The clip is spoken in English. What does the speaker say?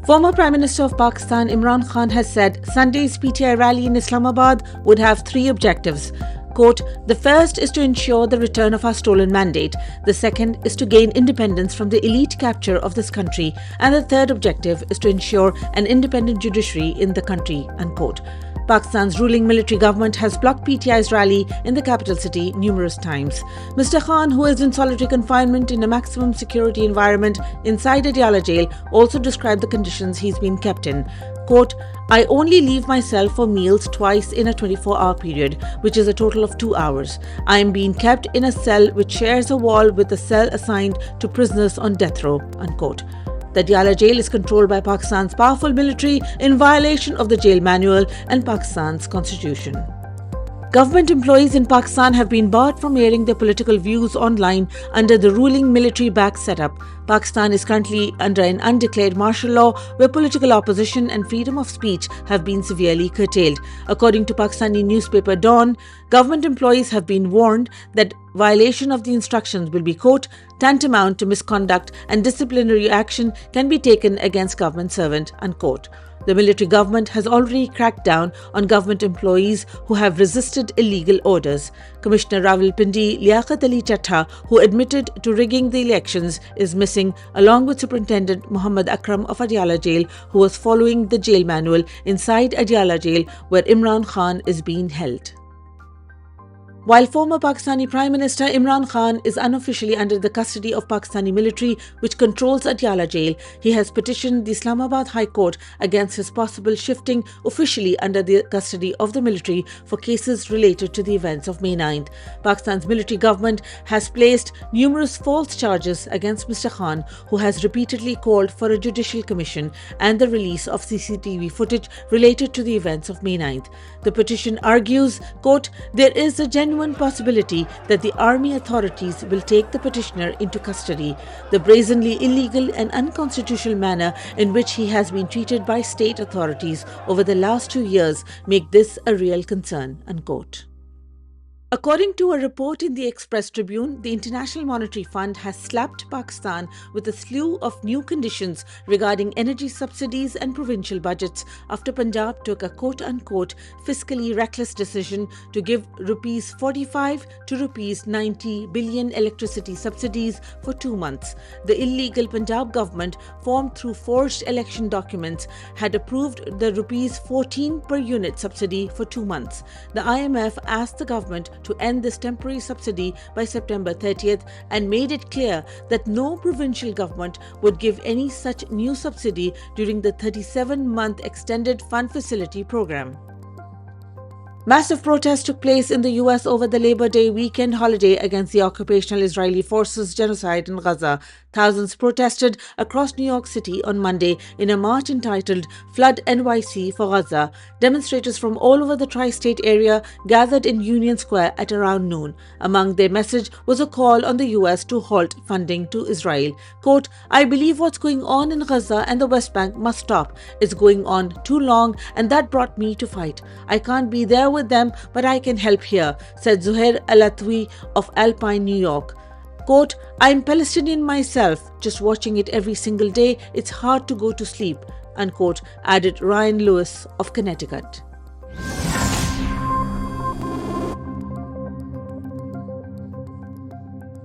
Former Prime Minister of Pakistan Imran Khan has said Sunday's PTI rally in Islamabad would have three objectives. Quote, the first is to ensure the return of our stolen mandate. The second is to gain independence from the elite capture of this country. And the third objective is to ensure an independent judiciary in the country, unquote. Pakistan's ruling military government has blocked PTI's rally in the capital city numerous times. Mr. Khan, who is in solitary confinement in a maximum security environment inside Adiala jail, also described the conditions he's been kept in. Quote, I only leave my cell for meals twice in a 24-hour period, which is a total of 2 hours. I am being kept in a cell which shares a wall with the cell assigned to prisoners on death row, unquote. The Adiala jail is controlled by Pakistan's powerful military in violation of the jail manual and Pakistan's constitution. Government employees in Pakistan have been barred from airing their political views online under the ruling military-backed setup. Pakistan is currently under an undeclared martial law where political opposition and freedom of speech have been severely curtailed. According to Pakistani newspaper Dawn, government employees have been warned that violation of the instructions will be, quote, tantamount to misconduct and disciplinary action can be taken against government servant, unquote. The military government has already cracked down on government employees who have resisted illegal orders. Commissioner Rawalpindi Liaquat Ali Chattha, who admitted to rigging the elections, is missing, along with Superintendent Muhammad Akram of Adiala Jail, who was following the jail manual inside Adiala Jail, where Imran Khan is being held. While former Pakistani Prime Minister Imran Khan is unofficially under the custody of Pakistani military, which controls Adiala jail, he has petitioned the Islamabad High Court against his possible shifting officially under the custody of the military for cases related to the events of May 9th. Pakistan's military government has placed numerous false charges against Mr. Khan, who has repeatedly called for a judicial commission and the release of CCTV footage related to the events of May 9th. The petition argues, quote, there is a genuine possibility that the army authorities will take the petitioner into custody. The brazenly illegal and unconstitutional manner in which he has been treated by state authorities over the last 2 years make this a real concern, unquote. According to a report in the Express Tribune, the International Monetary Fund has slapped Pakistan with a slew of new conditions regarding energy subsidies and provincial budgets after Punjab took a quote-unquote fiscally reckless decision to give Rs 45 to Rs 90 billion electricity subsidies for 2 months. The illegal Punjab government, formed through forged election documents, had approved the Rs 14 per unit subsidy for 2 months. The IMF asked the government to end this temporary subsidy by September 30th and made it clear that no provincial government would give any such new subsidy during the 37-month extended fund facility program. Massive protests took place in the US over the Labor Day weekend holiday against the occupational Israeli forces' genocide in Gaza. Thousands protested across New York City on Monday in a march entitled Flood NYC for Gaza. Demonstrators from all over the tri-state area gathered in Union Square at around noon. Among their message was a call on the US to halt funding to Israel. Quote, I believe what's going on in Gaza and the West Bank must stop. It's going on too long, and that brought me to fight. I can't be there with them, but I can help here, said Zuhair Alatwi of Alpine, New York. Quote, I'm Palestinian myself, just watching it every single day, it's hard to go to sleep, unquote, added Ryan Lewis of Connecticut.